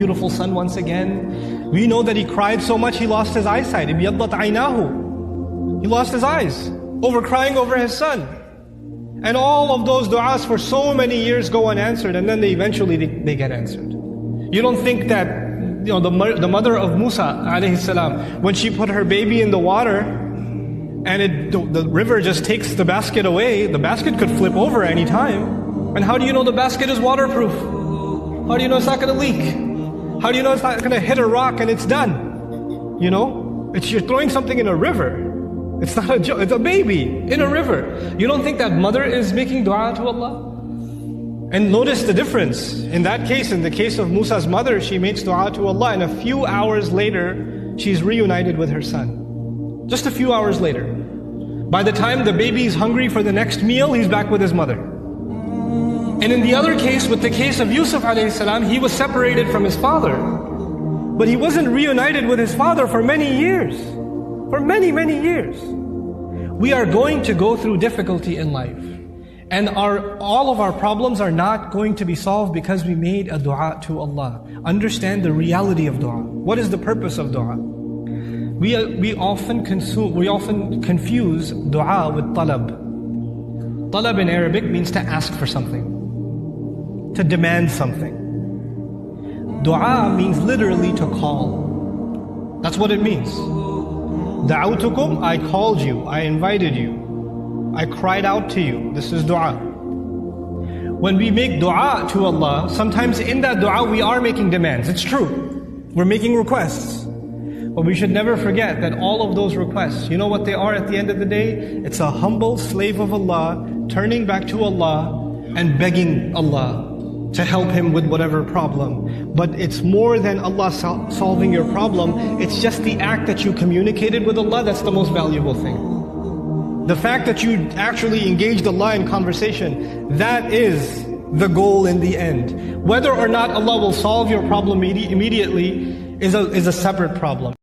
beautiful son once again. We know that he cried so much he lost his eyesight. ابْيَضَّتْ عَيْنَاهُ. He lost his eyes over crying over his son. And all of those du'as for so many years go unanswered, and then eventually they get answered. You don't think that the mother of Musa alayhi salam, when she put her baby in the water and the river just takes the basket away, the basket could flip over any time. And how do you know the basket is waterproof? How do you know it's not going to leak? How do you know it's not going to hit a rock and it's done? You're throwing something in a river. It's not a joke, it's a baby in a river. You don't think that mother is making dua to Allah? And notice the difference. In that case, in the case of Musa's mother, she makes dua to Allah, and a few hours later, she's reunited with her son. Just a few hours later. By the time the baby is hungry for the next meal, he's back with his mother. And in the other case, with the case of Yusuf alayhi salam, he was separated from his father. But he wasn't reunited with his father for many years. For many, many years. We are going to go through difficulty in life. And all of our problems are not going to be solved because we made a dua to Allah. Understand the reality of dua. What is the purpose of dua? We often confuse dua with talab. Talab in Arabic means to ask for something, to demand something. Dua means literally to call. That's what it means. Da'awtukum, I called you, I invited you, I cried out to you. This is dua. When we make dua to Allah, sometimes in that dua we are making demands. It's true. We're making requests. But we should never forget that all of those requests, you know what they are at the end of the day? It's a humble slave of Allah, turning back to Allah and begging Allah to help him with whatever problem. But it's more than Allah solving your problem. It's just the act that you communicated with Allah that's the most valuable thing. The fact that you actually engaged Allah in conversation, that is the goal in the end. Whether or not Allah will solve your problem immediately is a separate problem.